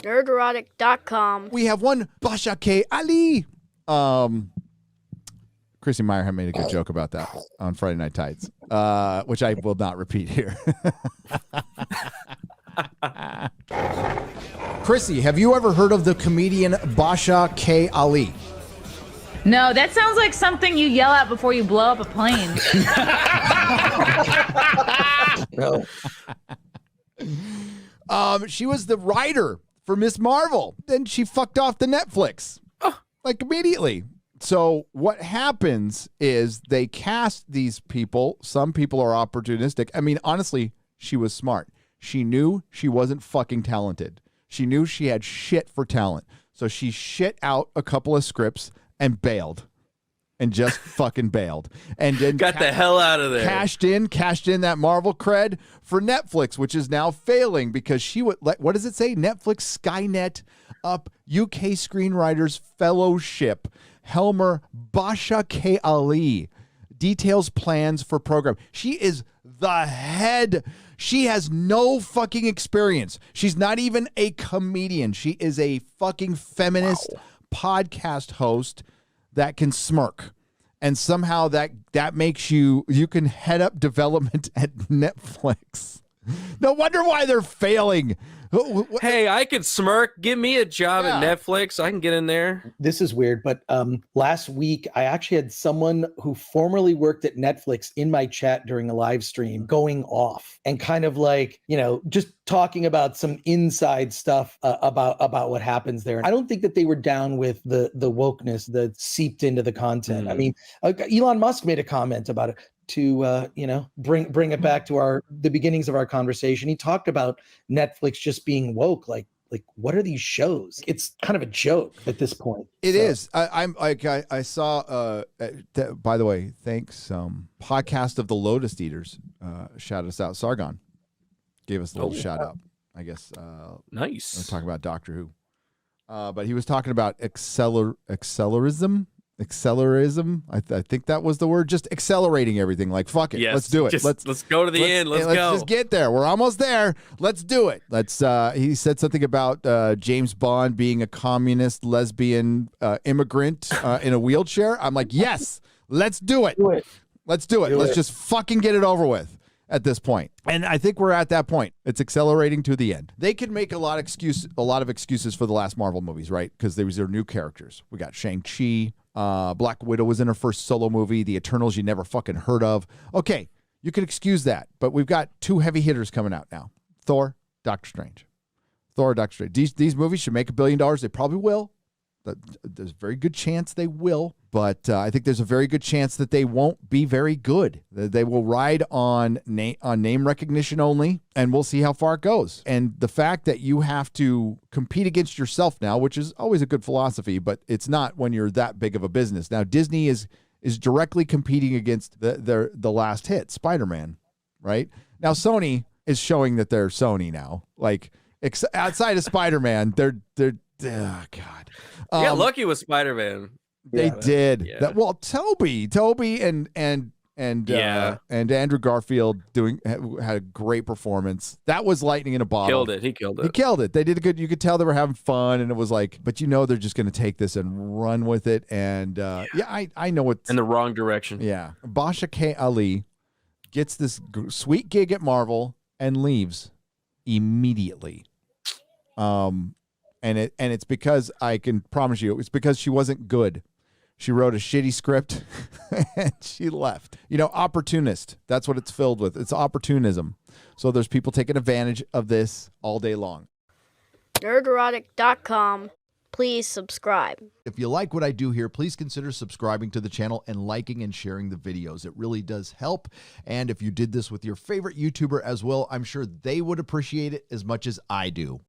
Nerdrotic.com. We have one Basha K. Ali. Chrissy Meyer had made a good joke about that on Friday Night Tights, which I will not repeat here. Chrissy, have you ever heard of the comedian Basha K. Ali? No, that sounds like something you yell at before you blow up a plane. No. She was the writer for Miss Marvel. Then she fucked off the Netflix, like immediately. So what happens is they cast these people. Some people are opportunistic. I mean, honestly, she was smart. She knew she wasn't fucking talented. She knew she had shit for talent. So she shit out a couple of scripts and bailed. And just fucking bailed. And then got the hell out of there. Cashed in that Marvel cred for Netflix, which is now failing because she would, what does it say? Netflix Skynet up UK Screenwriters Fellowship. Helmer Basha K. Ali details plans for program. She is the head. She has no fucking experience. She's not even a comedian. She is a fucking feminist podcast host that can smirk. And somehow that makes you can head up development at Netflix. No wonder why they're failing. Hey, I could smirk. Give me a job at Netflix. I can get in there. This is weird, but last week I actually had someone who formerly worked at Netflix in my chat during a live stream going off and kind of like, just talking about some inside stuff about what happens there. I don't think that they were down with the wokeness that seeped into the content. I mean, Elon Musk made a comment about it. To bring it back to the beginnings of our conversation. He talked about Netflix just being woke. Like what are these shows? It's kind of a joke at this point. It is. I saw. By the way, thanks. Podcast of the Lotus Eaters shout us out. Sargon gave us a little shout out. I guess. Nice. We're talking about Doctor Who, but he was talking about accelerism. I think that was the word. Just accelerating everything. Like fuck it, let's do it. Let's go to the end. Let's go. Just get there. We're almost there. Let's do it. He said something about James Bond being a communist lesbian immigrant in a wheelchair. I'm like, yes, let's do it. Let's do it. Let's just fucking get it over with at this point. And I think we're at that point. It's accelerating to the end. They could make a lot of excuses for the last Marvel movies, right? Because these are new characters. We got Shang-Chi. Black Widow was in her first solo movie. The Eternals you never fucking heard of. Okay, you can excuse that, but we've got two heavy hitters coming out now. Thor, Doctor Strange. These movies should make $1 billion. They probably will. There's a very good chance they will, but I think there's a very good chance that they won't be very good. They will ride on name recognition only, and we'll see how far it goes. And the fact that you have to compete against yourself now, which is always a good philosophy, but it's not when you're that big of a business. Now, Disney is directly competing against the last hit, Spider-Man, right? Now, Sony is showing that they're Sony now. Like, outside of Spider-Man, they're oh, God. You got lucky with Spider-Man. They did. Yeah. Toby and Andrew Garfield had a great performance. That was lightning in a bottle. He killed it. They did good. You could tell they were having fun, and it was like, but they're just going to take this and run with it. And I know it's in the wrong direction. Yeah. Basha K. Ali gets this sweet gig at Marvel and leaves immediately. And it's because I can promise you, it's because she wasn't good. She wrote a shitty script and she left. Opportunist. That's what it's filled with. It's opportunism. So there's people taking advantage of this all day long. Nerdrotic.com. Please subscribe. If you like what I do here, please consider subscribing to the channel and liking and sharing the videos. It really does help. And if you did this with your favorite YouTuber as well, I'm sure they would appreciate it as much as I do.